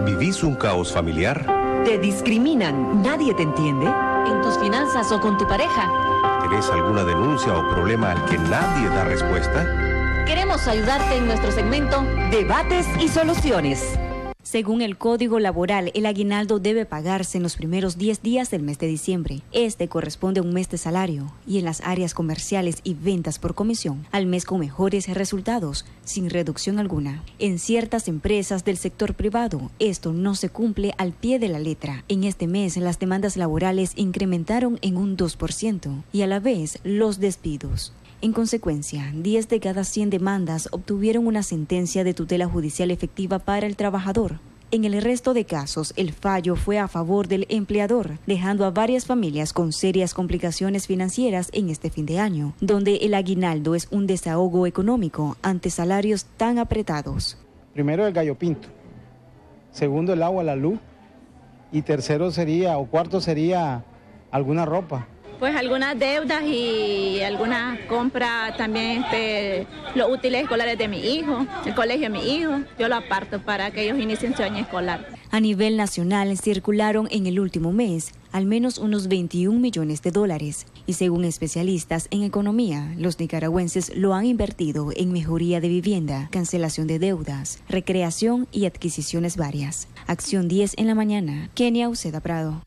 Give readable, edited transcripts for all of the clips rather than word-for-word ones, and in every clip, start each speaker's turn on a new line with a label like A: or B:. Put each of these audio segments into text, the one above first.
A: ¿Vivís un caos familiar?
B: ¿Te discriminan? ¿Nadie te entiende?
C: ¿En tus finanzas o con tu pareja?
A: ¿Tenés alguna denuncia o problema al que nadie da respuesta?
C: Queremos ayudarte en nuestro segmento
B: Debates y Soluciones.
D: Según el Código Laboral, el aguinaldo debe pagarse en los primeros 10 días del mes de diciembre. Este corresponde a un mes de salario y en las áreas comerciales y ventas por comisión, al mes con mejores resultados, sin reducción alguna. En ciertas empresas del sector privado, esto no se cumple al pie de la letra. En este mes, las demandas laborales incrementaron en un 2% y a la vez los despidos. En consecuencia, 10 de cada 100 demandas obtuvieron una sentencia de tutela judicial efectiva para el trabajador. En el resto de casos, el fallo fue a favor del empleador, dejando a varias familias con serias complicaciones financieras en este fin de año, donde el aguinaldo es un desahogo económico ante salarios tan apretados.
E: Primero el gallo pinto, segundo el agua, la luz, y tercero sería, o cuarto sería alguna ropa.
F: Pues algunas deudas y algunas compras también, los útiles escolares de mi hijo, el colegio de mi hijo, yo lo aparto para que ellos inicien su año escolar.
D: A nivel nacional circularon en el último mes al menos unos 21 millones de dólares y según especialistas en economía, los nicaragüenses lo han invertido en mejoría de vivienda, cancelación de deudas, recreación y adquisiciones varias. Acción 10 en la mañana. Kenia Uceda Prado.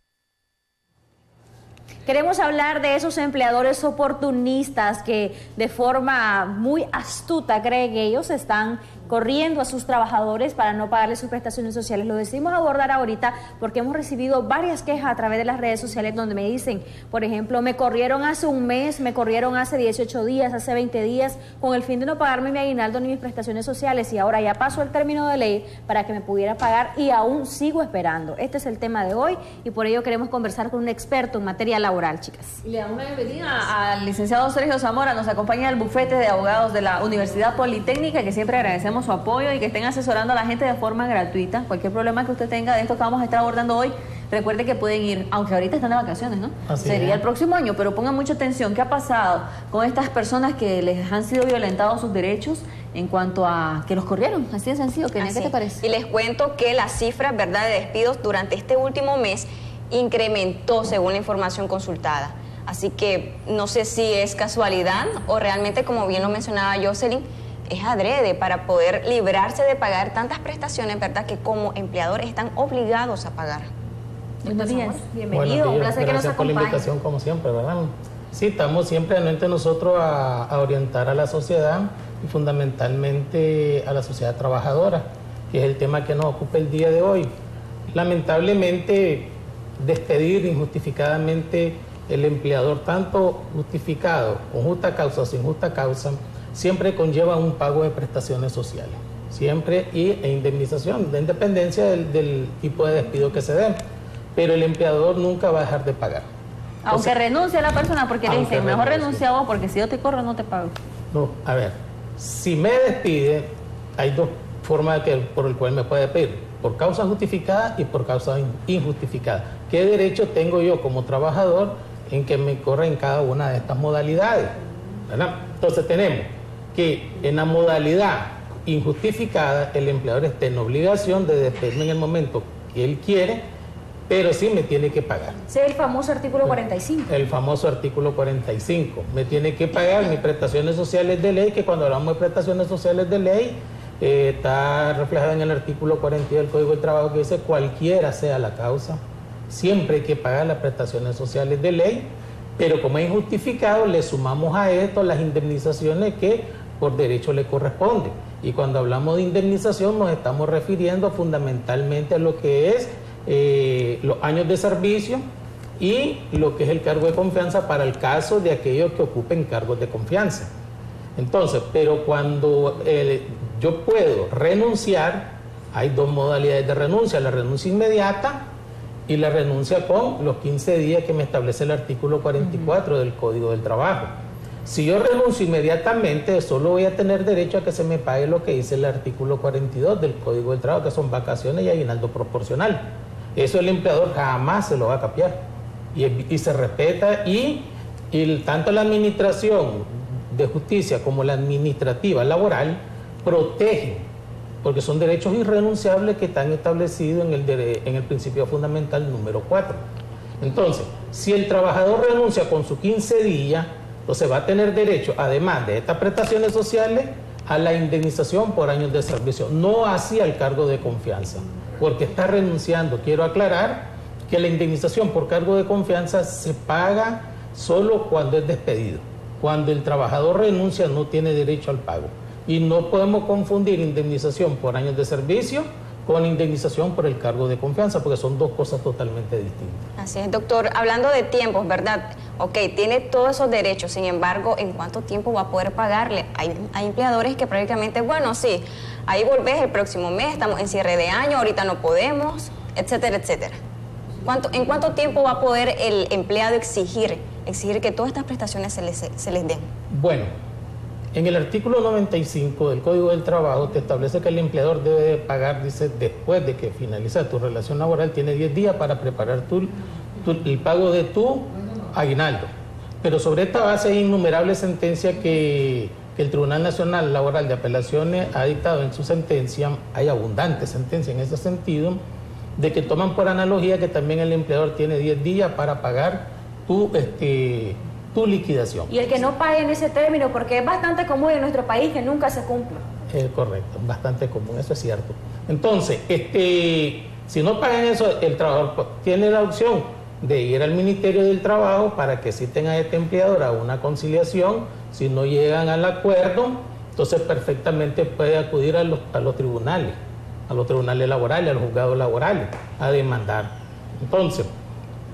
G: Queremos hablar de esos empleadores oportunistas que de forma muy astuta creen que ellos están corriendo a sus trabajadores para no pagarles sus prestaciones sociales. Lo decidimos abordar ahorita porque hemos recibido varias quejas a través de las redes sociales donde me dicen, por ejemplo, me corrieron hace un mes, me corrieron hace 18 días, hace 20 días, con el fin de no pagarme mi aguinaldo ni mis prestaciones sociales y ahora ya pasó el término de ley para que me pudiera pagar y aún sigo esperando. Este es el tema de hoy y por ello queremos conversar con un experto en materia laboral, chicas.
H: Y le damos la bienvenida al licenciado Sergio Zamora, nos acompaña el bufete de abogados de la Universidad Politécnica, que siempre agradecemos su apoyo y que estén asesorando a la gente de forma gratuita. Cualquier problema que usted tenga de esto que vamos a estar abordando hoy, recuerde que pueden ir, aunque ahorita están de vacaciones, ¿no? Sería el próximo año, pero pongan mucha atención. ¿Qué ha pasado con estas personas que les han sido violentados sus derechos en cuanto a que los corrieron? Así de sencillo. ¿Qué te parece?
I: Y les cuento que la cifra, ¿verdad?, de despidos durante este último mes incrementó según la información consultada. Así que no sé si es casualidad o realmente, como bien lo mencionaba Jocelyn, es adrede para poder librarse de pagar tantas prestaciones, ¿verdad?, que como empleadores están obligados a pagar.
G: Buenos días, bienvenido,
J: Buenos días.
G: un placer que nos
J: Gracias por la
G: acompañe.
J: invitación, como siempre, ¿verdad? Sí, estamos siempre anuentes nosotros a orientar a la sociedad y fundamentalmente a la sociedad trabajadora, que es el tema que nos ocupa el día de hoy. Lamentablemente, despedir injustificadamente el empleador, tanto justificado, con justa causa o sin justa causa, siempre conlleva un pago de prestaciones sociales, siempre, e indemnización, de independencia del tipo de despido que se dé, pero el empleador nunca va a dejar de pagar.
H: Aunque renuncie a la persona, porque le dicen, mejor renuncia vos, porque si yo te corro no te pago.
J: No, a ver, si me despide, hay dos formas por el cual me puede despedir: por causa justificada y por causa injustificada. ¿Qué derecho tengo yo como trabajador en que me corra en cada una de estas modalidades? ¿Verdad? Entonces tenemos que en la modalidad injustificada el empleador está en obligación de despedirme en el momento que él quiere, pero sí me tiene que pagar.
G: Ese es el famoso artículo 45.
J: El famoso artículo 45. Me tiene que pagar mis prestaciones sociales de ley, que cuando hablamos de prestaciones sociales de ley, está reflejada en el artículo 42 del Código del Trabajo, que dice cualquiera sea la causa, siempre hay que pagar las prestaciones sociales de ley, pero como es injustificado, le sumamos a esto las indemnizaciones que por derecho le corresponden. Y cuando hablamos de indemnización nos estamos refiriendo fundamentalmente a lo que es los años de servicio y lo que es el cargo de confianza para el caso de aquellos que ocupen cargos de confianza. Entonces, pero cuando yo puedo renunciar, hay dos modalidades de renuncia: la renuncia inmediata y la renuncia con los 15 días que me establece el artículo 44 del Código del Trabajo. Si yo renuncio inmediatamente, solo voy a tener derecho a que se me pague lo que dice el artículo 42 del Código del Trabajo, que son vacaciones y aguinaldo proporcional. Eso el empleador jamás se lo va a capiar. Y se respeta, y tanto la administración de justicia como la administrativa laboral protegen porque son derechos irrenunciables que están establecidos en el principio fundamental número 4. Entonces, si el trabajador renuncia con sus 15 días, entonces va a tener derecho, además de estas prestaciones sociales, a la indemnización por años de servicio, no así al cargo de confianza, porque está renunciando. Quiero aclarar que la indemnización por cargo de confianza se paga solo cuando es despedido. Cuando el trabajador renuncia no tiene derecho al pago. Y no podemos confundir indemnización por años de servicio con indemnización por el cargo de confianza, porque son dos cosas totalmente distintas.
I: Así es, doctor. Hablando de tiempos, ¿verdad? Ok, tiene todos esos derechos, sin embargo, ¿en cuánto tiempo va a poder pagarle? Hay empleadores que prácticamente, bueno, sí, ahí volvés el próximo mes, estamos en cierre de año, ahorita no podemos, etcétera, etcétera. ¿En cuánto tiempo va a poder el empleado exigir que todas estas prestaciones se les den?
J: Bueno, en el artículo 95 del Código del Trabajo te establece que el empleador debe pagar, dice, después de que finaliza tu relación laboral, tiene 10 días para preparar el pago de tu aguinaldo. Pero sobre esta base hay innumerables sentencias que el Tribunal Nacional Laboral de Apelaciones ha dictado en su sentencia. Hay abundantes sentencias en ese sentido, de que toman por analogía que también el empleador tiene 10 días para pagar tu liquidación.
G: Y el que no pague en ese término, porque es bastante común en nuestro país que nunca se cumple.
J: Correcto, bastante común, eso es cierto. Entonces, si no pagan eso, el trabajador tiene la opción de ir al Ministerio del Trabajo para que citen a este empleador a una conciliación. Si no llegan al acuerdo, entonces perfectamente puede acudir a los tribunales laborales, a los juzgados laborales, a demandar. Entonces,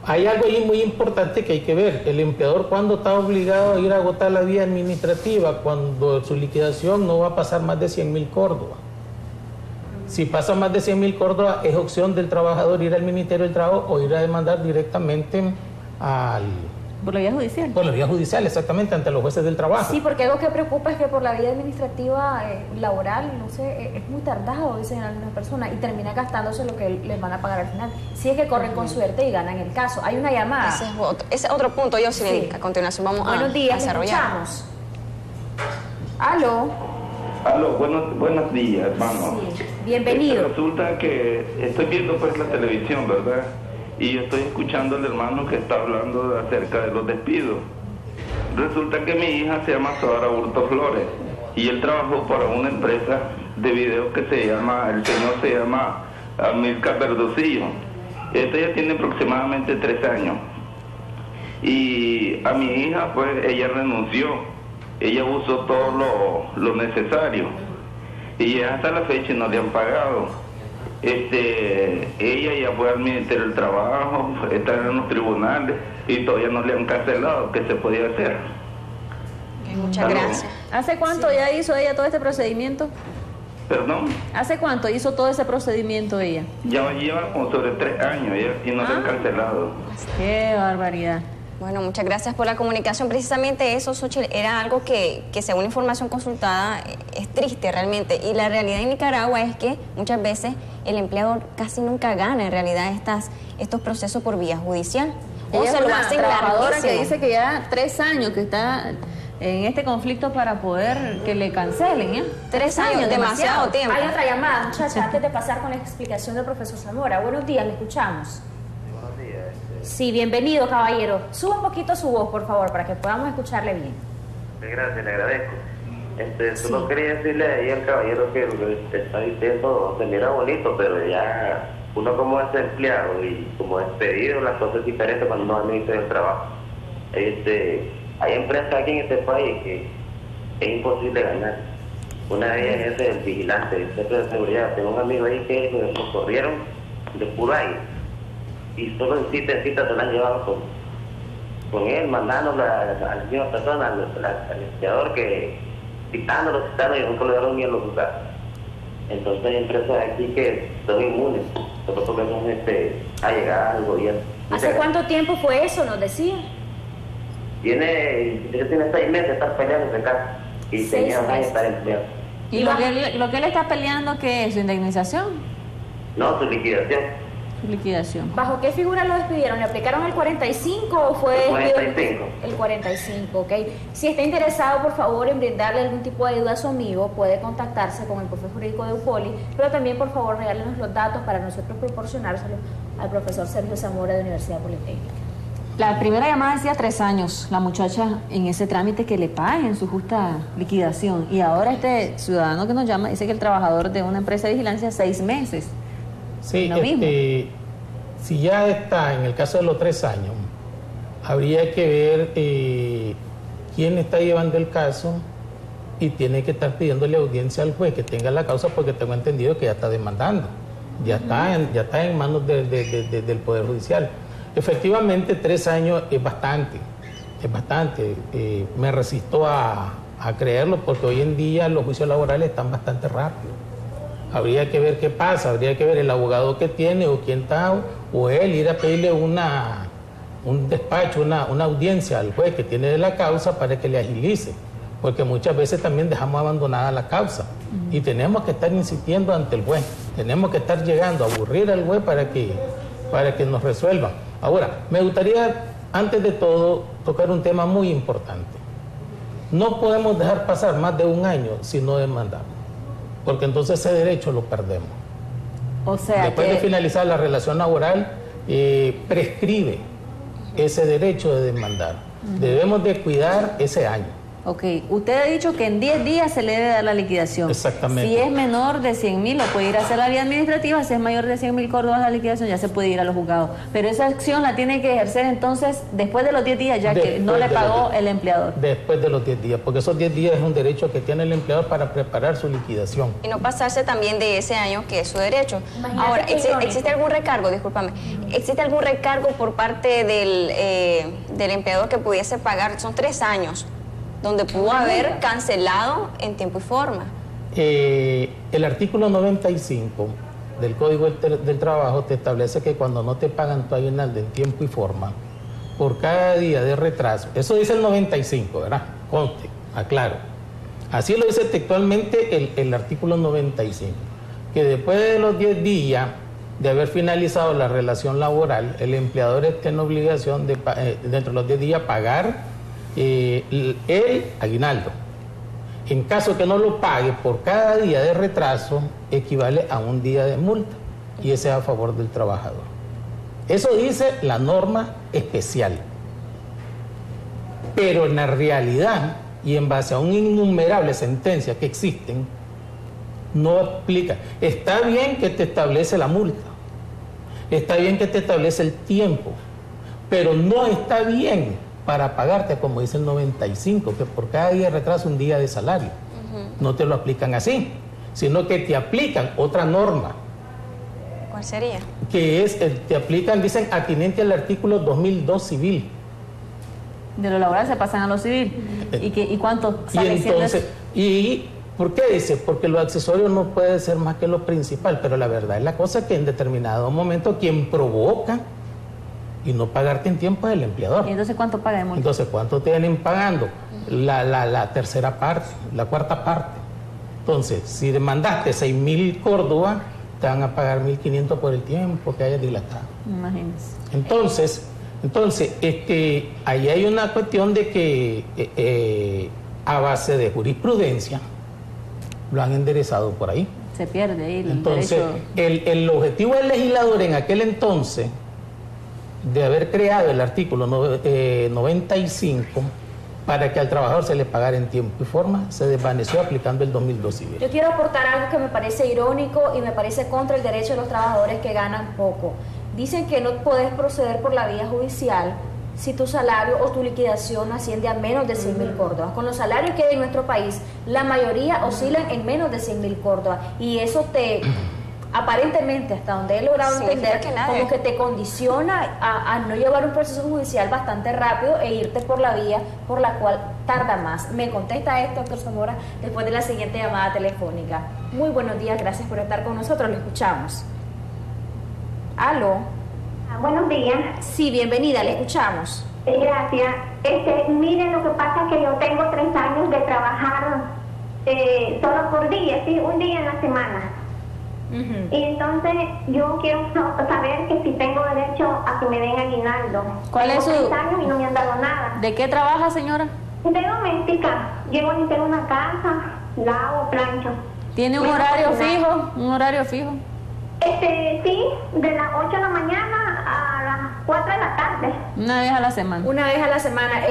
J: hay algo ahí muy importante que hay que ver. El empleador, cuando está obligado a ir a agotar la vía administrativa, cuando su liquidación no va a pasar más de 100.000 córdobas. Si pasa más de 100.000 córdobas, es opción del trabajador ir al Ministerio del Trabajo o ir a demandar directamente
H: por la vía judicial.
J: Por la vía judicial, exactamente, ante los jueces del trabajo.
G: Sí, porque algo que preocupa es que por la vía administrativa laboral, no sé, es muy tardado, dicen algunas personas, y termina gastándose lo que les van a pagar al final. Si es que corren con suerte y ganan el caso. Hay una llamada.
I: Ese es otro punto, Jocelyn. Sí. A continuación vamos
G: Buenos días,
I: a desarrollar.
G: Escuchamos. ¿Aló?
K: Aló, buenos días, hermano.
G: Sí. Bienvenido.
K: Resulta que estoy viendo pues la televisión, ¿verdad? Y yo estoy escuchando al hermano que está hablando acerca de los despidos. Resulta que mi hija se llama Sara Hurto Flores y él trabajó para una empresa de video que el señor se llama Amilcar Verdocillo. Esta ya tiene aproximadamente 3 años. Y a mi hija, pues, ella renunció. Ella usó todo lo necesario. Y hasta la fecha no le han pagado. Ella ya fue al Ministerio del Trabajo, está en los tribunales y todavía no le han cancelado. ¿Qué se podía hacer?
I: Muchas gracias.
H: ¿Hace cuánto ya hizo ella todo este procedimiento?
K: ¿Perdón?
H: ¿Hace cuánto hizo todo ese procedimiento ella?
K: Ya lleva como sobre 3 años y no le han cancelado.
H: ¡Qué barbaridad!
I: Bueno, muchas gracias por la comunicación. Precisamente eso, Xochitl, era algo que según información consultada es triste realmente. Y la realidad en Nicaragua es que muchas veces el empleador casi nunca gana en realidad estos procesos por vía judicial.
H: O se lo hacen trabajadora que dice que ya 3 años que está en este conflicto para poder que le cancelen, ¿eh?
I: 3 años, demasiado tiempo.
G: Hay otra llamada, muchachos, antes de pasar con la explicación del profesor Zamora. Buenos días, le escuchamos. Sí, bienvenido, caballero. Suba un poquito su voz, por favor, para que podamos escucharle bien.
L: Gracias, le agradezco. Solo quería decirle ahí al caballero que lo que está diciendo se mira bonito, pero ya uno como es empleado y como despedido, las cosas diferentes cuando uno administra el trabajo. Hay empresas aquí en este país que es imposible ganar. Una de ellas es el vigilante, el centro de seguridad. Tengo un amigo ahí que nos corrieron de puro aire. Y solo en cita se la han llevado con él, mandándolo a la misma persona, al empleador que citándolo y nunca le dieron ni en los lugares. Entonces hay empresas aquí que son inmunes, nosotros podemos allegar al gobierno.
G: ¿Hace cuánto tiempo fue eso, nos decía?
L: Tiene 6 meses de estar peleando en casa y tenía 2 años de estar empleado.
H: ¿Y lo que él está peleando qué es? ¿Su indemnización?
L: No, su liquidación.
H: liquidación.
G: ¿Bajo qué figura lo despidieron? ¿Le aplicaron el 45 o fue
L: El 45.
G: El 45, ok. Si está interesado, por favor, en brindarle algún tipo de ayuda a su amigo, puede contactarse con el profe jurídico de UPOLI, pero también, por favor, regálenos los datos para nosotros proporcionárselos al profesor Sergio Zamora de Universidad Politécnica.
H: La primera llamada decía 3 años, la muchacha en ese trámite que le paguen su justa liquidación. Y ahora este ciudadano que nos llama dice que el trabajador de una empresa de vigilancia 6 meses.
J: Sí, si ya está en el caso de los 3 años, habría que ver quién está llevando el caso y tiene que estar pidiéndole audiencia al juez que tenga la causa, porque tengo entendido que ya está demandando, ya está en manos del Poder Judicial. Efectivamente, 3 años es bastante. Me resisto a creerlo, porque hoy en día los juicios laborales están bastante rápidos. Habría que ver qué pasa, habría que ver el abogado que tiene o quién está, o él ir a pedirle un despacho, una audiencia al juez que tiene de la causa para que le agilice, porque muchas veces también dejamos abandonada la causa y tenemos que estar insistiendo ante el juez, tenemos que estar llegando a aburrir al juez para que nos resuelvan. Ahora, me gustaría, antes de todo, tocar un tema muy importante. No podemos dejar pasar más de 1 año si no demandamos, porque entonces ese derecho lo perdemos.
H: O sea,
J: después de finalizar la relación laboral, prescribe ese derecho de demandar. Debemos de cuidar ese año.
H: Ok, usted ha dicho que en 10 días se le debe dar la liquidación.
J: Exactamente.
H: Si es menor de 100.000, lo puede ir a hacer la vía administrativa. Si es mayor de 100.000 córdobas la liquidación, ya se puede ir a los juzgados. Pero esa acción la tiene que ejercer entonces después de los 10 días, ya que no le pagó el empleador. Después
J: de los 10 días, porque esos 10 días es un derecho que tiene el empleador para preparar su liquidación.
I: Y no pasarse también de ese año, que es su derecho.
G: Imagínate.
I: Ahora, ¿existe algún recargo? Discúlpame. ¿Existe algún recargo por parte del empleador que pudiese pagar? Son 3 años. Donde pudo haber cancelado en tiempo y forma.
J: El artículo 95 del Código del Trabajo te establece que cuando no te pagan tu aguinaldo en tiempo y forma, por cada día de retraso, eso dice el 95, ¿verdad? Conste, aclaro. Así lo dice textualmente el artículo 95, que después de los 10 días de haber finalizado la relación laboral, el empleador está en obligación de, dentro de los 10 días, pagar el aguinaldo. En caso que no lo pague, por cada día de retraso equivale a 1 día de multa, y ese es a favor del trabajador. Eso dice la norma especial. Pero en la realidad, y en base a un innumerable sentencias que existen, no aplica. Está bien que te establece la multa, está bien que te establece el tiempo, pero no está bien para pagarte, como dice el 95, que por cada día de retraso 1 día de salario. No te lo aplican así, sino que te aplican otra norma.
I: ¿Cuál sería? Que es,
J: te aplican, dicen, atinente al artículo 2002 civil.
H: De lo laboral se pasan a lo civil. ¿Y cuánto sale?
J: Y entonces, ¿y por qué dice? Porque lo accesorio no puede ser más que lo principal, pero la verdad es la cosa que en determinado momento quien provoca y no pagarte en tiempo es el empleador.
H: ¿Y entonces cuánto paga de multa?
J: Entonces, ¿cuánto te vienen pagando? La tercera parte, la cuarta parte. Entonces, si demandaste 6.000 córdobas, te van a pagar 1.500 por el tiempo que hayas dilatado.
H: Imagínense.
J: Entonces, ahí hay una cuestión de que a base de jurisprudencia lo han enderezado por ahí.
H: Se pierde ahí el
J: entonces,
H: derecho.
J: El objetivo del legislador en aquel entonces de haber creado el artículo 95 para que al trabajador se le pagara en tiempo y forma, se desvaneció aplicando el 2002 civil.
G: Yo quiero aportar algo que me parece irónico y me parece contra el derecho de los trabajadores que ganan poco. Dicen que no podés proceder por la vía judicial si tu salario o tu liquidación asciende a menos de 100.000 córdobas. Con los salarios que hay en nuestro país, la mayoría oscilan en menos de 100.000 córdobas, y eso te... aparentemente, hasta donde he logrado entender, como que te condiciona a no llevar un proceso judicial bastante rápido e irte por la vía por la cual tarda más. Me contesta esto, doctor Zamora, después de la siguiente llamada telefónica. Muy buenos días, gracias por estar con nosotros, lo escuchamos. ¿Aló?
M: Buenos días.
G: Sí, bienvenida, le escuchamos.
M: Gracias. Miren, lo que pasa es que yo tengo 3 años de trabajar solo por día, ¿sí? 1 día en la semana. Y entonces yo quiero saber que si tengo derecho a que me den aguinaldo.
H: ¿Cuál es su...?
M: 3 años y no me han dado nada.
H: ¿De qué trabaja, señora?
M: De doméstica. Llego a limpiar una casa, lavo, plancho.
H: ¿Tiene un horario fijo? ¿Un horario fijo?
M: Sí, de las 8 de la mañana a las 4 de la tarde.
H: Una vez a la semana.
G: Una vez a la semana.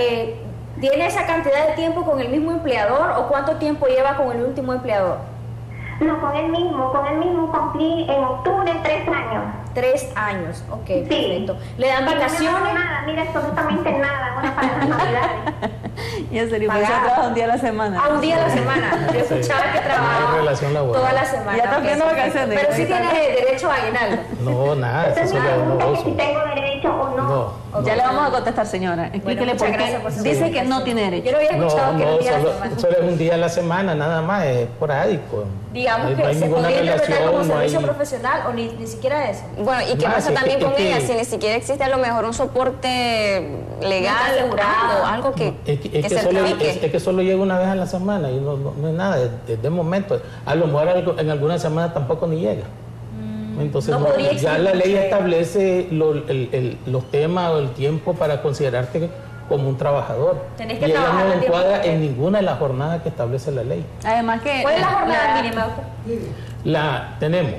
G: ¿Tiene esa cantidad de tiempo con el mismo empleador o cuánto tiempo lleva con el último empleador?
M: No, con el mismo cumplí en octubre 3 años.
G: 3 años, ok,
M: sí.
G: Perfecto. ¿Le dan vacaciones?
M: No nada, mira, absolutamente nada, bueno, para las navidades.
H: Y en serio, pues trabaja un día a la semana.
G: A un día a la semana. Yo escuchaba que trabajaba toda la semana.
H: Ya está viendo vacaciones.
G: Pero sí tiene derecho a aguinaldo.
J: No, nada, eso es lo
M: si tengo derecho o no.
H: Ya le vamos a contestar, señora. Explíquele por qué. Dice que no tiene derecho.
G: Yo lo había escuchado que un día a la semana.
J: Solo es un día a la semana, nada más, es esporádico.
G: Digamos que se podría interpretar como servicio profesional o ni siquiera eso.
I: Bueno, ¿y qué pasa también con ella? Si ni siquiera existe a lo mejor un soporte legal, algo que certifique.
J: Es que solo llega una vez a la semana y no es nada, de momento. A lo mejor en alguna semana tampoco ni llega. Entonces ya la ley establece los temas o el tiempo para considerarte como un trabajador.
G: Tenés que
J: y ella
G: trabajar
J: no encuadra en ninguna de las jornadas que establece la ley.
H: Además que...
G: ¿Cuál es la jornada mínima?
J: La tenemos.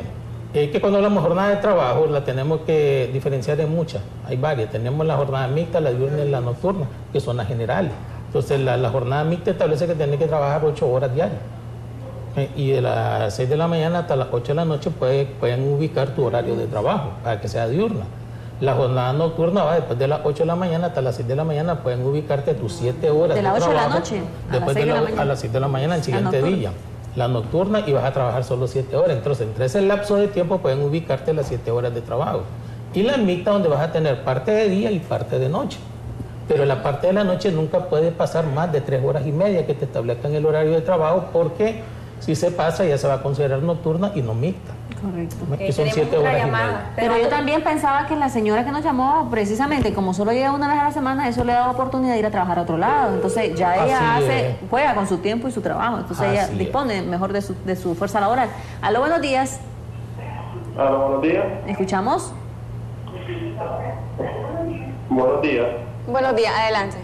J: Es que cuando hablamos de jornada de trabajo la tenemos que diferenciar en muchas. Hay varias. Tenemos la jornada mixta, la diurna y la nocturna, que son las generales. Entonces la jornada mixta establece que tiene que trabajar 8 horas diarias. Y de las 6 de la mañana hasta las 8 de la noche pueden ubicar tu horario de trabajo para que sea diurna. La jornada nocturna va después de las 8 de la mañana hasta las 6 de la mañana, pueden ubicarte tus 7 horas de trabajo.
H: ¿De las 8 de la noche?
J: Después a las 6 de la mañana el siguiente día. La nocturna y vas a trabajar solo 7 horas. Entonces, entre ese lapso de tiempo pueden ubicarte las 7 horas de trabajo. Y la mixta donde vas a tener parte de día y parte de noche. Pero la parte de la noche nunca puede pasar más de 3 horas y media que te establezcan el horario de trabajo, porque si se pasa ya se va a considerar nocturna y no mixta.
H: Correcto.
J: Que son 7 horas y media.
H: Pero yo también pensaba que la señora que nos llamó, precisamente como solo llega una vez a la semana, eso le da oportunidad de ir a trabajar a otro lado. Entonces ya ella juega con su tiempo y su trabajo. Entonces ella dispone mejor de su fuerza laboral. Aló, buenos días.
N: Aló, buenos días.
H: ¿Escuchamos?
N: Buenos días.
I: Buenos días, adelante.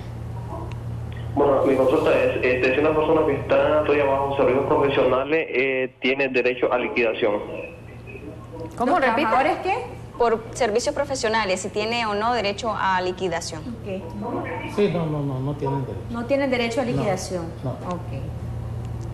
N: Bueno, mi consulta es, si una persona que está todavía bajo servicios profesionales tiene derecho a liquidación.
H: ¿Cómo? ¿Repite?
I: ¿Qué? Por servicios profesionales, si tiene o no derecho a liquidación.
G: Okay.
J: Sí, no tienen derecho.
G: No tienen derecho a liquidación.
J: No.
G: Okay.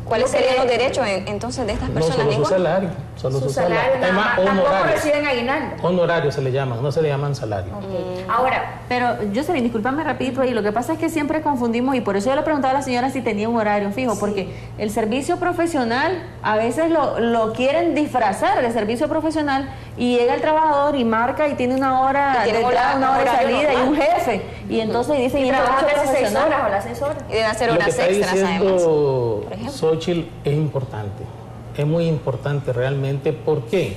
I: ¿Cuáles serían los derechos entonces de estas personas?
J: Solo su salario. Solo su salario.
G: Además, tampoco reciben aguinaldo.
J: Honorarios se le llaman, no se le llaman salario.
G: Okay. Ahora,
H: pero Jocelyn, discúlpame rapidito ahí, lo que pasa es que siempre confundimos, y por eso yo le preguntaba a la señora si tenía un horario fijo, porque el servicio profesional a veces lo quieren disfrazar de servicio profesional, y llega el trabajador y marca y tiene una hora de entrada, una hora de salida y un jefe, y entonces dicen,
G: y trabaja las 6 horas o las 6 horas.
I: Y debe hacer horas extras además. Por ejemplo.
J: Xochitl, es importante, es muy importante realmente. ¿Por qué?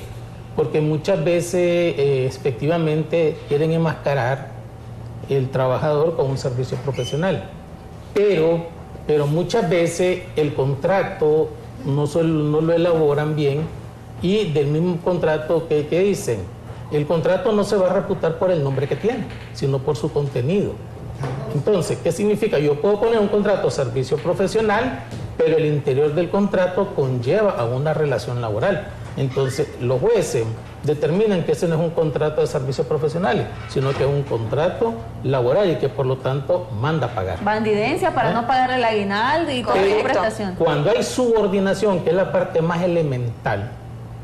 J: Porque muchas veces efectivamente quieren enmascarar el trabajador con un servicio profesional, pero muchas veces el contrato no lo elaboran bien, y del mismo contrato que dicen, el contrato no se va a reputar por el nombre que tiene, sino por su contenido. Entonces, ¿qué significa? Yo puedo poner un contrato servicio profesional, pero el interior del contrato conlleva a una relación laboral. Entonces, los jueces determinan que ese no es un contrato de servicios profesionales, sino que es un contrato laboral y que por lo tanto manda a pagar.
H: Bandidencia para no pagar el aguinaldo y toda su prestación.
J: Cuando hay subordinación, que es la parte más elemental,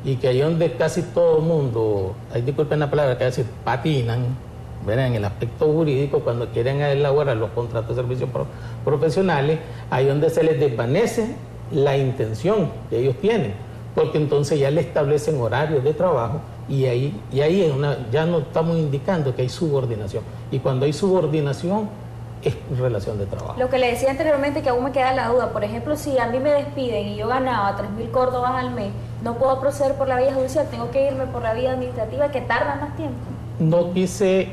J: y que ahí donde casi todo el mundo, disculpen la palabra, que decir, patinan, ¿verdad? En el aspecto jurídico, cuando quieren elaborar los contratos de servicios profesionales, ahí donde se les desvanece la intención que ellos tienen, porque entonces ya le establecen horarios de trabajo, y ahí ya no estamos indicando que hay subordinación, y cuando hay subordinación es relación de trabajo.
G: Lo que le decía anteriormente, que aún me queda la duda, por ejemplo, si a mí me despiden y yo ganaba 3.000 córdobas al mes, no puedo proceder por la vía judicial, tengo que irme por la vía administrativa, que tarda más tiempo.
J: No quise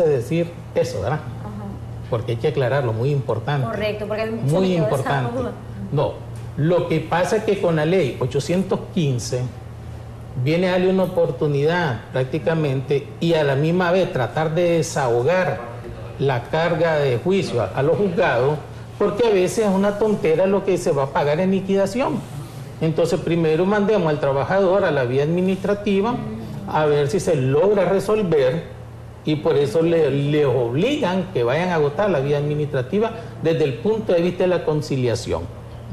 J: decir eso, ¿verdad? Ajá. Porque hay que aclararlo, muy importante.
G: Correcto, porque
J: muy importante. No, lo que pasa es que con la ley 815 viene a darle una oportunidad prácticamente y a la misma vez tratar de desahogar la carga de juicio a los juzgados, porque a veces es una tontera lo que se va a pagar en liquidación. Entonces primero mandemos al trabajador a la vía administrativa a ver si se logra resolver, y por eso le obligan que vayan a agotar la vía administrativa desde el punto de vista de la conciliación,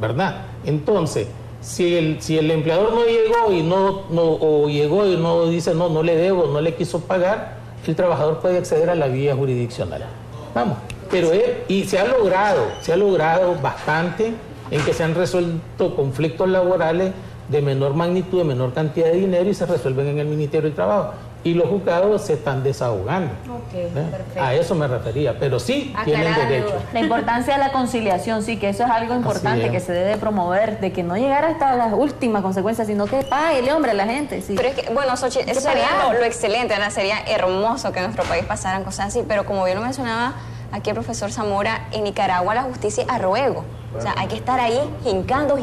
J: ¿verdad? Entonces, si el empleador no llegó o llegó y no dice no le debo, no le quiso pagar, el trabajador puede acceder a la vía jurisdiccional. Vamos, pero y se ha logrado bastante en que se han resuelto conflictos laborales de menor magnitud, de menor cantidad de dinero, y se resuelven en el Ministerio del Trabajo. Y los juzgados se están desahogando. Perfecto. A eso me refería, pero sí tienen derecho.
H: La importancia de la conciliación, sí, que eso es algo importante que se debe promover, de que no llegara hasta las últimas consecuencias, sino que páguele, hombre, a la gente. Sí.
I: Pero es que, bueno, Xochitl, eso sería lo excelente, ¿verdad? Sería hermoso que en nuestro país pasaran cosas así, pero como bien lo mencionaba aquí el profesor Zamora, en Nicaragua la justicia es a ruego. O sea, hay que estar ahí hincando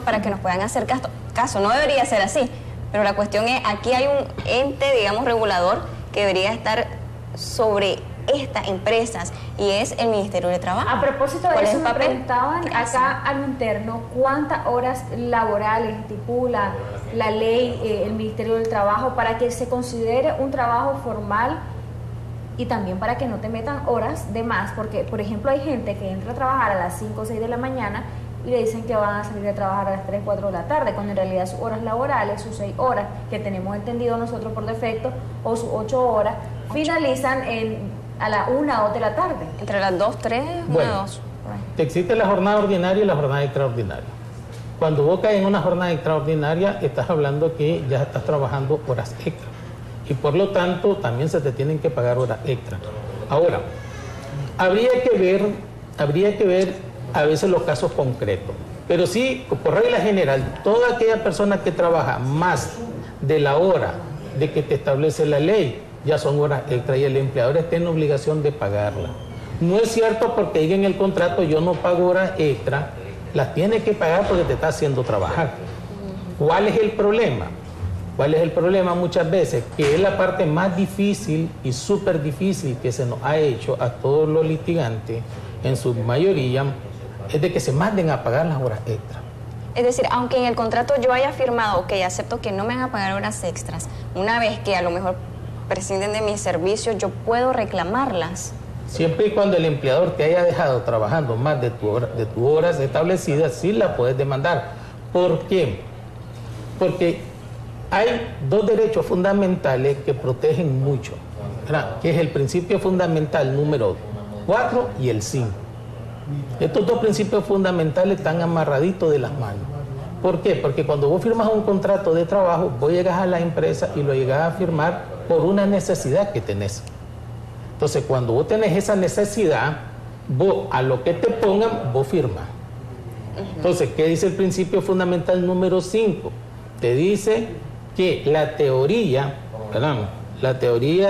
I: para que nos puedan hacer caso. No debería ser así. Pero la cuestión es, aquí hay un ente, digamos, regulador que debería estar sobre estas empresas, y es el Ministerio de Trabajo.
G: A propósito de eso, me preguntaban acá al interno cuántas horas laborales estipula la ley, el Ministerio del Trabajo, para que se considere un trabajo formal y también para que no te metan horas de más, porque, por ejemplo, hay gente que entra a trabajar a las 5 o 6 de la mañana y le dicen que van a salir a trabajar a las 3, 4 de la tarde, cuando en realidad sus horas laborales, sus 6 horas, que tenemos entendido nosotros por defecto, o sus 8 horas, finalizan a la 1 o 2 de la tarde.
I: Entre las 2, 3, 1, 2.
J: Existe la jornada ordinaria y la jornada extraordinaria. Cuando vos caes en una jornada extraordinaria, estás hablando que ya estás trabajando horas extra. Y por lo tanto, también se te tienen que pagar horas extra. Ahora, habría que ver a veces los casos concretos. Pero sí, por regla general, toda aquella persona que trabaja más de la hora de que te establece la ley, ya son horas extra y el empleador está en obligación de pagarla. No es cierto porque diga en el contrato yo no pago horas extra, las tiene que pagar porque te está haciendo trabajar. ¿Cuál es el problema? ¿Cuál es el problema muchas veces? Que es la parte más difícil y súper difícil que se nos ha hecho a todos los litigantes, en su mayoría, es de que se manden a pagar las horas extras.
I: Es decir, aunque en el contrato yo haya firmado, ok, acepto que no me van a pagar horas extras, una vez que a lo mejor prescinden de mis servicios, yo puedo reclamarlas.
J: Siempre y cuando el empleador te haya dejado trabajando más de tus horas establecidas, sí la puedes demandar. ¿Por qué? Porque hay dos derechos fundamentales que protegen mucho, ¿verdad? Que es el principio fundamental número 4 y el 5. Estos dos principios fundamentales están amarraditos de las manos. ¿Por qué? Porque cuando vos firmas un contrato de trabajo, vos llegas a la empresa y lo llegas a firmar por una necesidad que tenés. Entonces, cuando vos tenés esa necesidad, vos a lo que te pongan, vos firmas. Entonces, ¿qué dice el principio fundamental número 5? Te dice que la teoría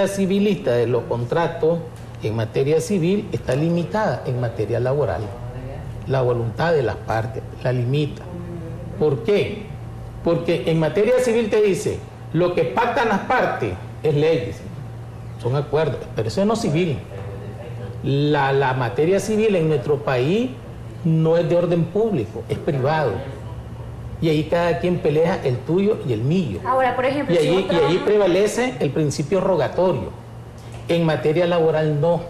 J: civilista de los contratos en materia civil está limitada en materia laboral. La voluntad de las partes la limita. ¿Por qué? Porque en materia civil te dice, lo que pactan las partes es ley, son acuerdos, pero eso es no civil. La materia civil en nuestro país no es de orden público, es privado. Y ahí cada quien pelea el tuyo y el mío.
G: Ahora, por ejemplo,
J: y allí prevalece el principio rogatorio. En materia laboral no.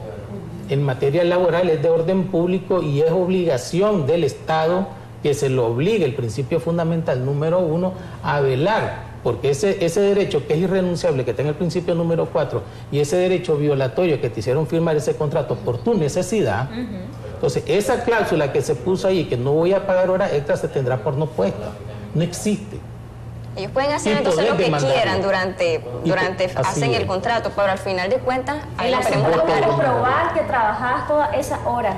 J: En materia laboral es de orden público y es obligación del Estado que se lo obligue, el principio fundamental número 1, a velar, porque ese derecho que es irrenunciable, que tenga el principio número 4, y ese derecho violatorio que te hicieron firmar ese contrato por tu necesidad, entonces esa cláusula que se puso ahí, que no voy a pagar horas extras, se tendrá por no puesta. No existe.
I: Ellos pueden hacer entonces lo que quieran durante hacen el contrato, pero al final de cuentas ahí la tenemos la cara.
G: Comprobar que trabajas todas esas horas.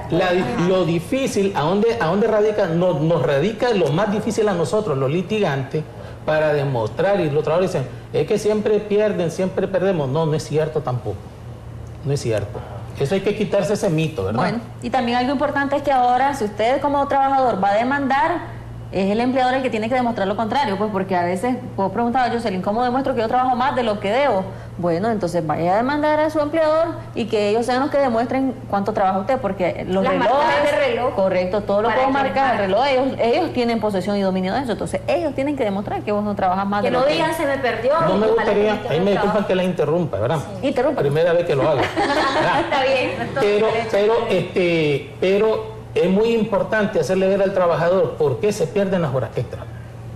J: Lo difícil, ¿a dónde radica? Nos radica lo más difícil a nosotros, los litigantes, para demostrar, y los trabajadores dicen, es que siempre pierden, siempre perdemos. No es cierto tampoco. No es cierto. Eso hay que quitarse ese mito, ¿verdad?
H: Bueno, y también algo importante es que ahora, si usted como trabajador va a demandar, es el empleador el que tiene que demostrar lo contrario, pues porque a veces, puedo preguntar a Jocelyn, ¿cómo demuestro que yo trabajo más de lo que debo? Bueno, entonces vaya a demandar a su empleador y que ellos sean los que demuestren cuánto trabaja usted, porque los relojes,
G: de reloj,
H: correcto, todo lo puedo marcar el reloj, ellos tienen posesión y dominio de eso, entonces ellos tienen que demostrar que vos no trabajas más de lo que...
G: Que no digan, se me perdió.
J: No me gustaría, ahí me disculpan que la interrumpa, ¿verdad?
H: Sí. Interrumpa.
J: Primera vez que lo hago.
G: Está bien.
J: Pero es muy importante hacerle ver al trabajador por qué se pierden las horas extras.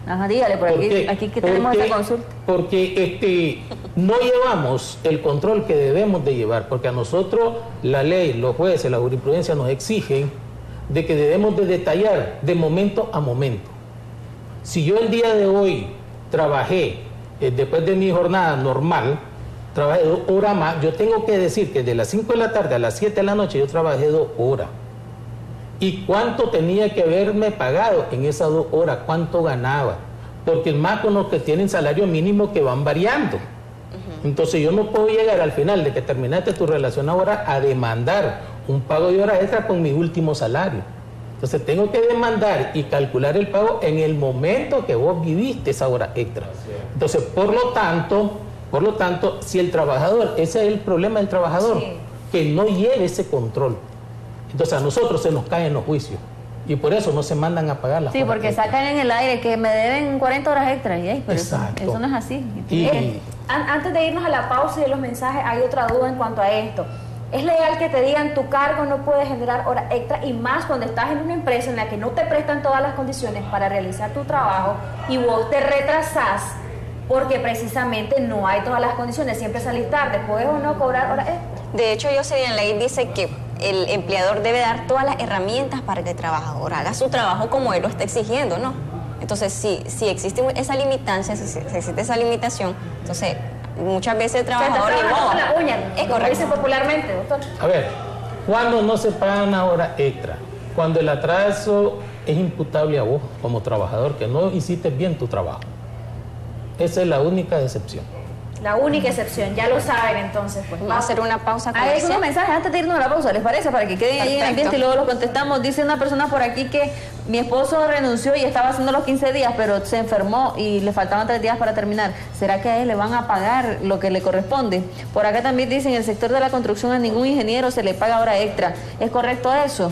H: Ajá, dígale, por aquí que tenemos esta consulta.
J: Porque no llevamos el control que debemos de llevar, porque a nosotros la ley, los jueces, la jurisprudencia nos exigen de que debemos de detallar de momento a momento. Si yo el día de hoy trabajé, después de mi jornada normal, trabajé 2 horas más, yo tengo que decir que de las 5 de la tarde a las 7 de la noche yo trabajé 2 horas. ¿Y cuánto tenía que haberme pagado en esas 2 horas? ¿Cuánto ganaba? Porque más con los que tienen salario mínimo que van variando. Entonces yo no puedo llegar al final de que terminaste tu relación laboral a demandar un pago de horas extra con mi último salario. Entonces tengo que demandar y calcular el pago en el momento que vos viviste esa hora extra. Entonces, por lo tanto, si el trabajador, ese es el problema del trabajador, sí, que no lleve ese control. Entonces a nosotros se nos caen los juicios y por eso no se mandan a pagar las horas
H: porque
J: extra.
H: sacan en el aire que me deben 40 horas extra y pero eso no es así.
G: Antes de irnos a la pausa y de los mensajes, hay otra duda en cuanto a esto. ¿Es legal que te digan tu cargo no puede generar horas extra, y más cuando estás en una empresa en la que no te prestan todas las condiciones para realizar tu trabajo y vos te retrasás porque precisamente no hay todas las condiciones, siempre salís tarde, ¿puedes o no cobrar horas extra?
I: De hecho, Jocelyn, la ley dice que el empleador debe dar todas las herramientas para que el trabajador haga su trabajo como él lo está exigiendo, ¿no? Entonces, si existe esa limitancia, si existe esa limitación, entonces muchas veces el trabajador
G: ni modo. La uña,
I: es correcto.
G: Dice popularmente, doctor.
J: A ver, ¿cuándo no se pagan las horas extra? Cuando el atraso es imputable a vos como trabajador, que no hiciste bien tu trabajo. Esa es la única excepción.
G: La única excepción, ya lo saben entonces. Pues
I: vamos a hacer una pausa.
H: Hay algunos mensajes antes de irnos a la pausa, ¿les parece? Para que queden ahí en el ambiente y luego los contestamos. Dice una persona por aquí que mi esposo renunció y estaba haciendo los 15 días, pero se enfermó y le faltaban 3 días para terminar. ¿Será que a él le van a pagar lo que le corresponde? Por acá también dicen, en el sector de la construcción a ningún ingeniero se le paga hora extra. ¿Es correcto eso?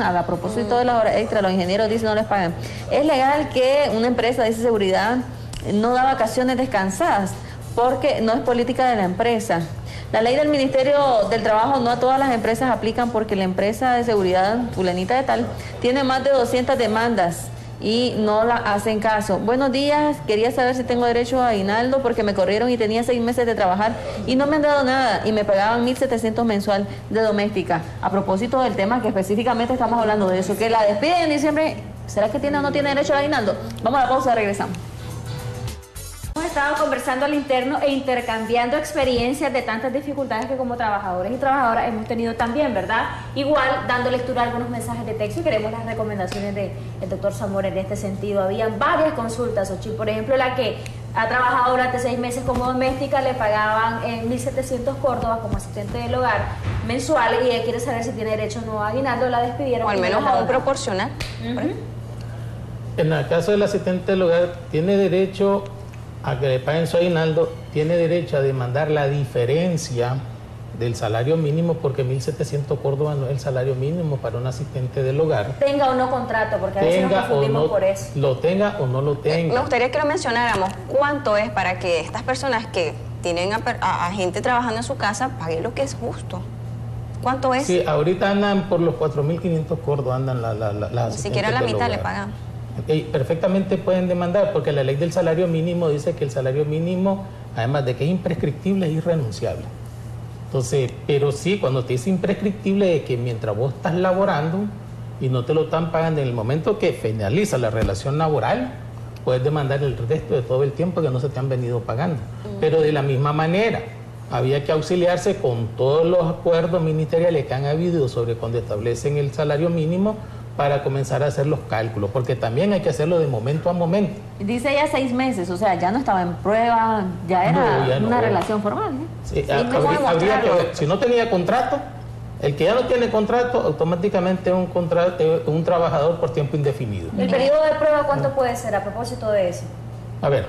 H: A propósito de las horas extra, los ingenieros dicen no les pagan. ¿Es legal que una empresa, dice seguridad, no da vacaciones descansadas? Porque no es política de la empresa. La ley del Ministerio del Trabajo no a todas las empresas aplican, porque la empresa de seguridad, fulanita de tal, tiene más de 200 demandas y no la hacen caso. Buenos días, quería saber si tengo derecho a aguinaldo porque me corrieron y tenía 6 meses de trabajar y no me han dado nada y me pagaban 1.700 mensual de doméstica. A propósito del tema que específicamente estamos hablando de eso, que la despiden en diciembre, ¿será que tiene o no tiene derecho a aguinaldo? Vamos a la pausa, regresamos.
G: Hemos estado conversando al interno e intercambiando experiencias de tantas dificultades que como trabajadores y trabajadoras hemos tenido también, ¿verdad? Igual dando lectura a algunos mensajes de texto, y queremos las recomendaciones del doctor Zamora en este sentido. Habían varias consultas, Ochil, por ejemplo, la que ha trabajado durante 6 meses como doméstica, le pagaban 1.700 córdobas como asistente del hogar mensual, y ella quiere saber si tiene derecho o no a aguinaldo. La despidieron.
I: O al menos a un proporcional.
J: En el caso del asistente del hogar, tiene derecho a que le paguen su aguinaldo, tiene derecho a demandar la diferencia del salario mínimo, porque 1.700 córdobas no es el salario mínimo para un asistente del hogar.
G: Tenga o no contrato, porque a veces nos confundimos por eso.
J: Lo tenga o no lo tenga.
I: Me gustaría que lo mencionáramos. ¿Cuánto es para que estas personas que tienen a gente trabajando en su casa paguen lo que es justo? ¿Cuánto es?
J: Sí, ahorita andan por los 4.500 córdobas, andan las asistentes.
I: Ni siquiera la mitad le pagan.
J: Perfectamente pueden demandar, porque la ley del salario mínimo dice que el salario mínimo, además de que es imprescriptible, es irrenunciable. Entonces, pero sí, cuando te dice imprescriptible, de que mientras vos estás laborando y no te lo están pagando en el momento que finaliza la relación laboral, puedes demandar el resto de todo el tiempo que no se te han venido pagando. Pero de la misma manera, había que auxiliarse con todos los acuerdos ministeriales que han habido sobre cuando establecen el salario mínimo, para comenzar a hacer los cálculos, porque también hay que hacerlo de momento a momento.
H: Dice ella 6 meses, o sea, ya no estaba en prueba, ya era una relación formal, ¿no?
J: Sí, habría que ver, si no tenía contrato, El que ya no tiene contrato, automáticamente es un trabajador por tiempo indefinido.
G: ¿El periodo de prueba cuánto puede ser a propósito de eso?
J: A ver,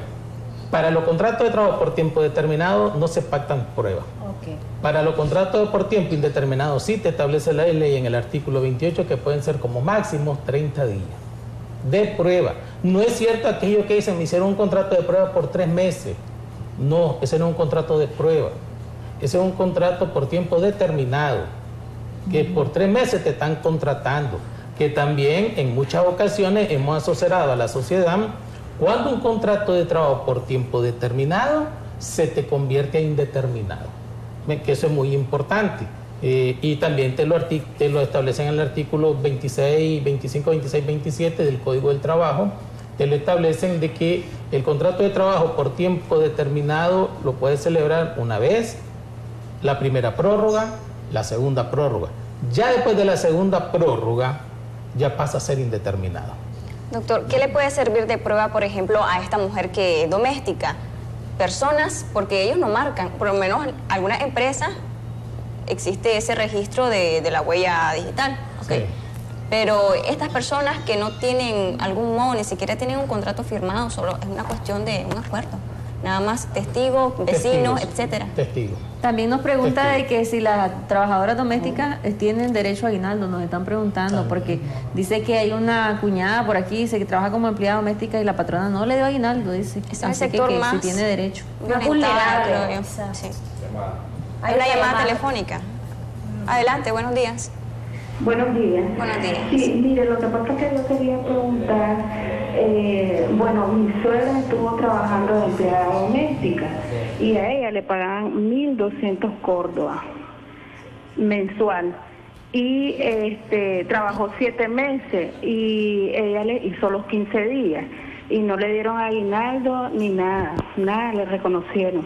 J: para los contratos de trabajo por tiempo determinado no se pactan pruebas.
G: Okay.
J: Para los contratos por tiempo indeterminado sí te establece la ley en el artículo 28 que pueden ser como máximo 30 días de prueba. No es cierto aquello que dicen, me hicieron un contrato de prueba por 3 meses. No, ese no es un contrato de prueba. Ese es un contrato por tiempo determinado, que por 3 meses te están contratando, que también en muchas ocasiones hemos asociado a la sociedad cuando un contrato de trabajo por tiempo determinado se te convierte a indeterminado, que eso es muy importante. Y también te lo establecen en el artículo 26, 25, 26, 27 del Código del Trabajo, te lo establecen de que el contrato de trabajo por tiempo determinado lo puedes celebrar una vez, la primera prórroga, la segunda prórroga. Ya después de la segunda prórroga, ya pasa a ser indeterminado.
I: Doctor, ¿qué le puede servir de prueba, por ejemplo, a esta mujer que es doméstica? Personas, porque ellos no marcan, por lo menos en algunas empresas existe ese registro de la huella digital, ¿okay? Sí. Pero estas personas que no tienen algún modo, ni siquiera tienen un contrato firmado, solo es una cuestión de un acuerdo. Nada más testigos, vecinos, etcétera.
J: Testigos.
H: También nos pregunta de que si las trabajadoras domésticas tienen derecho a aguinaldo, nos están preguntando, porque dice que hay una cuñada por aquí, dice que trabaja como empleada doméstica y la patrona no le dio aguinaldo, dice.
I: Es el sector que
H: sí tiene derecho.
I: Más vulnerable, creo yo. Sí. Hay una llamada telefónica. Adelante, buenos días.
O: Buenos días.
I: Buenos días.
O: Sí, mire, lo que pasa es que yo quería preguntar, bueno, mi suegra estuvo trabajando de empleada doméstica y a ella le pagaban 1.200 córdobas mensual y trabajó 7 meses y ella le hizo los 15 días y no le dieron aguinaldo ni nada le reconocieron.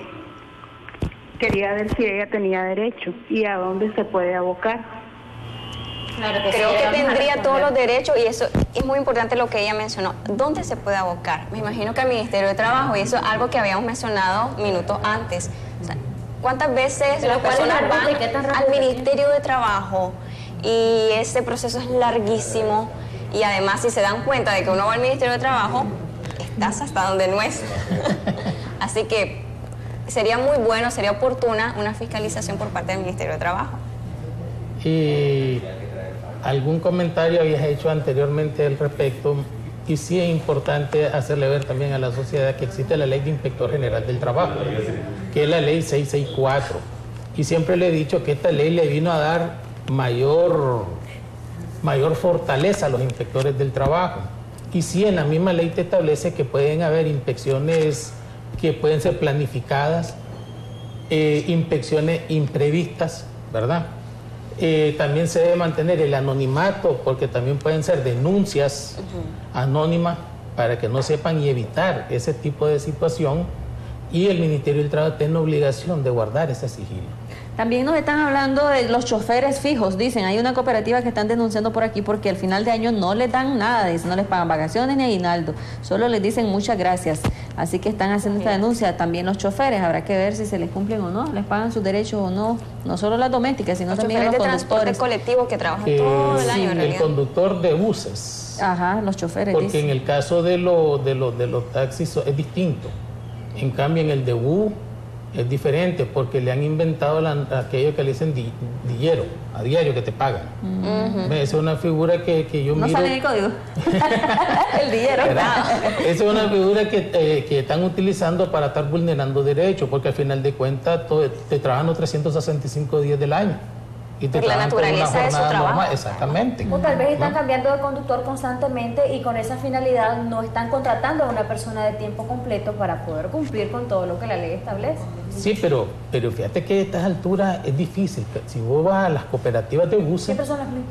O: Quería ver si ella tenía derecho y a dónde se puede abocar.
I: Claro que creo que tendría todos los derechos y eso es muy importante lo que ella mencionó. ¿Dónde se puede abocar? Me imagino que al Ministerio de Trabajo, y eso es algo que habíamos mencionado minutos antes. O sea, ¿cuántas veces las personas van al Ministerio de Trabajo y ese proceso es larguísimo? Y además, si se dan cuenta de que uno va al Ministerio de Trabajo, estás hasta donde no es. Así que sería muy bueno, sería oportuna una fiscalización por parte del Ministerio de Trabajo.
J: Y algún comentario habías hecho anteriormente al respecto, y sí es importante hacerle ver también a la sociedad que existe la Ley de Inspector General del Trabajo, que es la Ley 664. Y siempre le he dicho que esta ley le vino a dar mayor fortaleza a los inspectores del trabajo. Y sí, en la misma ley te establece que pueden haber inspecciones que pueden ser planificadas, inspecciones imprevistas, ¿verdad? También se debe mantener el anonimato, porque también pueden ser denuncias anónimas para que no sepan y evitar ese tipo de situación, y el Ministerio del Trabajo tiene obligación de guardar ese sigilo.
H: También nos están hablando de los choferes fijos, dicen, hay una cooperativa que están denunciando por aquí porque al final de año no les dan nada, dicen, no les pagan vacaciones ni aguinaldo, solo les dicen muchas gracias, así que están haciendo esta denuncia. También los choferes, habrá que ver si se les cumplen o no, les pagan sus derechos o no, no solo las domésticas, sino también los conductores.
I: Transporte colectivo que trabajan todo el año, en realidad.
J: El conductor de buses.
H: Ajá, los choferes.
J: Porque
H: dicen.
J: en el caso de los taxis es distinto, en cambio en el de bus es diferente, porque le han inventado aquello que le dicen dillero, a diario que te pagan. Esa es una figura que yo
H: no
J: miro...
H: No sale en el código. El dillero.
J: Esa es una figura que están utilizando para estar vulnerando derechos, porque al final de cuentas te trabajan los 365 días del año. Y te
I: la naturaleza de su trabajo.
J: Normal, exactamente.
G: O tal vez están cambiando de conductor constantemente y con esa finalidad no están contratando a una persona de tiempo completo para poder cumplir con todo lo que la ley establece.
J: Sí, pero fíjate que a estas alturas es difícil. Si vos vas a las cooperativas de buses,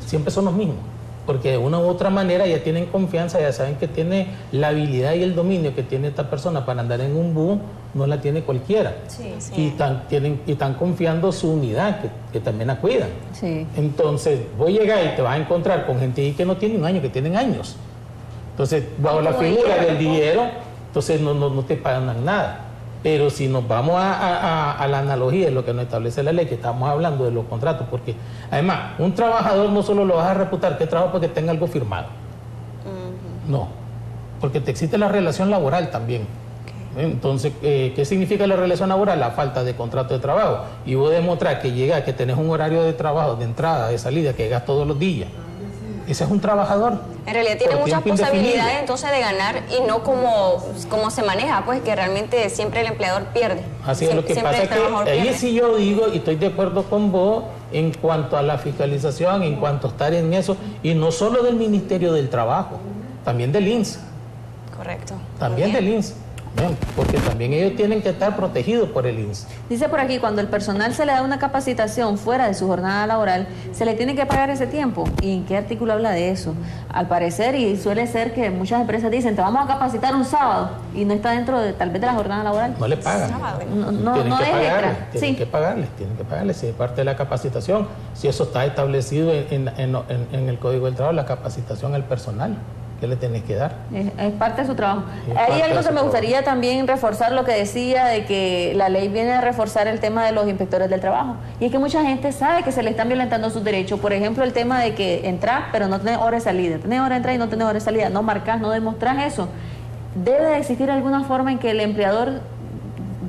J: siempre son los mismos. Porque de una u otra manera ya tienen confianza, ya saben que tiene la habilidad y el dominio que tiene esta persona para andar en un bus, no la tiene cualquiera.
G: Sí, sí.
J: Y están confiando su unidad, que también la cuidan.
H: Sí.
J: Entonces, voy a llegar y te vas a encontrar con gente que no tiene un año, que tienen años. Entonces, bajo la figura del dillero, entonces no te pagan nada. Pero si nos vamos a la analogía de lo que nos establece la ley, que estamos hablando de los contratos, porque además, un trabajador no solo lo vas a reputar que trabaja porque tenga algo firmado. No, porque te existe la relación laboral también. Entonces, ¿qué significa la relación laboral? La falta de contrato de trabajo. Y vos demostrar que llegas, que tenés un horario de trabajo, de entrada, de salida, que llegas todos los días. Ese es un trabajador.
I: En realidad tiene muchas posibilidades entonces de ganar y no como se maneja, pues que realmente siempre el empleador pierde.
J: Así es, lo que pasa es que ahí sí yo digo, y estoy de acuerdo con vos, en cuanto a la fiscalización, en cuanto a estar en eso, y no solo del Ministerio del Trabajo, también del INSS.
I: Correcto.
J: También del INSS. Porque también ellos tienen que estar protegidos por el INSS.
H: Dice por aquí, cuando el personal se le da una capacitación fuera de su jornada laboral, ¿se le tiene que pagar ese tiempo? ¿Y en qué artículo habla de eso? Al parecer, y suele ser que muchas empresas dicen, te vamos a capacitar un sábado, y no está dentro de tal vez de la jornada laboral.
J: No le pagan.
H: No es extra.
J: Tienen que pagarles, si es parte de la capacitación, si eso está establecido en el Código del Trabajo, la capacitación al personal. ¿Qué le tenés que dar?
H: Es parte de su trabajo. Hay algo que me gustaría también reforzar, lo que decía de que la ley viene a reforzar el tema de los inspectores del trabajo. Y es que mucha gente sabe que se le están violentando sus derechos. Por ejemplo, el tema de que entras, pero no tenés hora de salida. Tenés hora de entrar y no tenés hora de salida. No marcás, no demostrás eso. Debe de existir alguna forma en que el empleador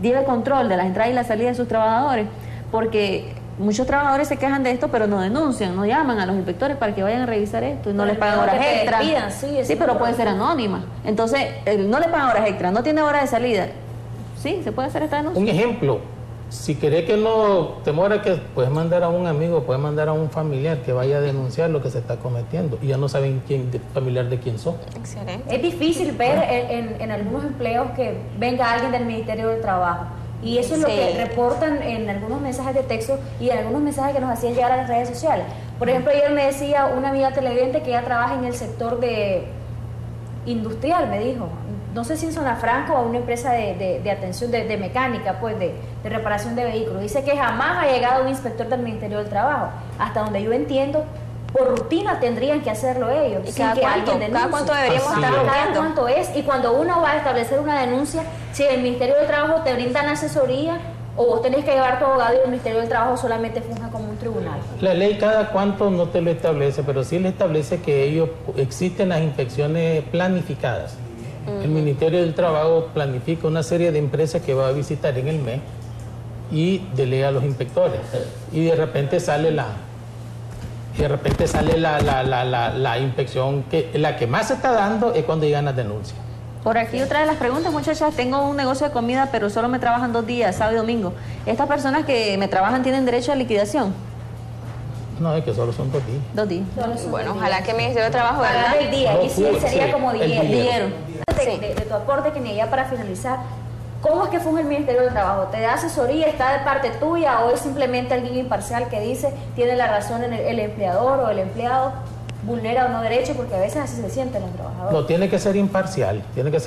H: lleve control de las entradas y la salida de sus trabajadores. Porque muchos trabajadores se quejan de esto, pero no denuncian, no llaman a los inspectores para que vayan a revisar esto y no les pagan horas extras. Sí, pero puede ser anónima. Entonces, no le pagan horas extras, no tiene hora de salida. Sí, se puede hacer esta denuncia.
J: Un ejemplo, si querés que no te muera, que puedes mandar a un amigo, puedes mandar a un familiar que vaya a denunciar lo que se está cometiendo y ya no saben familiar de quién sos.
G: Excelente. Es difícil ver en algunos empleos que venga alguien del Ministerio del Trabajo. Y eso es lo que reportan en algunos mensajes de texto y en algunos mensajes que nos hacían llegar a las redes sociales. Por ejemplo, ayer me decía una amiga televidente que ella trabaja en el sector de industrial, me dijo. No sé si en Zona Franca o una empresa de atención, de mecánica, pues de reparación de vehículos. Dice que jamás ha llegado un inspector del Ministerio del Trabajo. Hasta donde yo entiendo, por rutina tendrían que hacerlo ellos.
I: ¿Y cada cuánto deberíamos estar
G: cada cuánto es? Y cuando uno va a establecer una denuncia, si el Ministerio del Trabajo te brindan asesoría o vos tenés que llevar tu abogado y el Ministerio del Trabajo solamente funja como un tribunal.
J: La ley cada cuánto no te lo establece, pero sí le establece que ellos existen las inspecciones planificadas. El Ministerio del Trabajo planifica una serie de empresas que va a visitar en el mes y delega a los inspectores. Y de repente sale la inspección, que la que más se está dando es cuando llegan las denuncias.
H: Por aquí otra de las preguntas, muchachas, tengo un negocio de comida, pero solo me trabajan 2 días, sábado y domingo. ¿Estas personas que me trabajan tienen derecho a liquidación?
J: No, es que solo son 2 días.
H: 2 días.
I: Bueno, ojalá que el Ministerio de Trabajo
G: pagar el día, y sí sería como
H: dinero.
G: De tu aporte, que ni ya para finalizar, ¿cómo es que funge el Ministerio del Trabajo? ¿Te da asesoría, está de parte tuya o es simplemente alguien imparcial que dice tiene la razón el empleador o el empleado? ¿Vulnera o no derecho? Porque a veces así se sienten los trabajadores.
J: No, tiene que ser imparcial, tiene que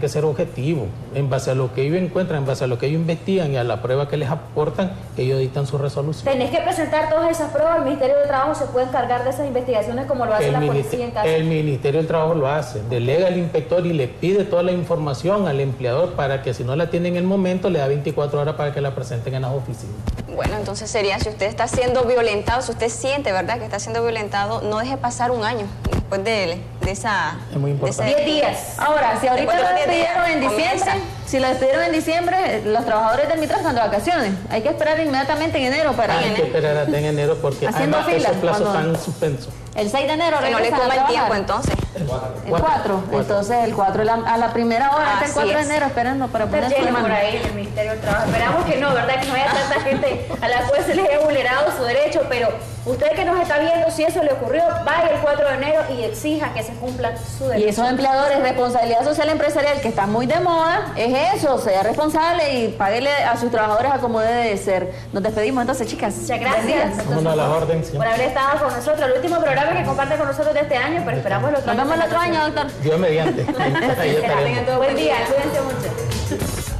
J: ser objetivo, en base a lo que ellos encuentran, en base a lo que ellos investigan y a la prueba que les aportan, ellos dictan su resolución.
G: Tenés que presentar todas esas pruebas, el Ministerio del Trabajo se puede encargar de esas investigaciones como lo hace la policía en caso.
J: El Ministerio del Trabajo lo hace, delega al inspector y le pide toda la información al empleador para que si no la tiene en el momento, le da 24 horas para que la presenten en las oficinas.
I: Bueno, entonces sería, si usted está siendo violentado, si usted siente, ¿verdad?, que está siendo violentado, no deje pasar un año después de esa...
J: Es muy importante.
G: 10 días.
H: Ahora, si ahorita lo despidieron en diciembre, si lo despidieron en diciembre, los trabajadores del Mitras están de vacaciones. Hay que esperar inmediatamente en enero para...
J: Hay que esperar hasta en enero porque además esos plazos están suspensos.
H: El 6 de enero
I: que no le coma el tiempo entonces.
H: El 4. Entonces el 4 a la primera hora, hasta el 4 de enero esperando para poner su
G: por ahí en el Ministerio del Trabajo. Esperamos que no, ¿verdad? Que no haya tanta gente a la cual se les haya vulnerado su derecho, pero usted que nos está viendo, si eso le ocurrió, vaya el 4 de enero y exija que se cumpla su derecho.
H: Y esos empleadores, responsabilidad social empresarial, que está muy de moda, es eso, sea responsable y páguele a sus trabajadores a como debe de ser. Nos despedimos entonces, chicas.
G: Muchas gracias.
J: Vámonos a la orden,
G: por haber estado con nosotros. El último programa que comparte con nosotros de este año, pero esperamos el otro año.
H: Nos vemos el otro año, doctor.
J: Dios mediante.
G: Buen día, cuídense mucho.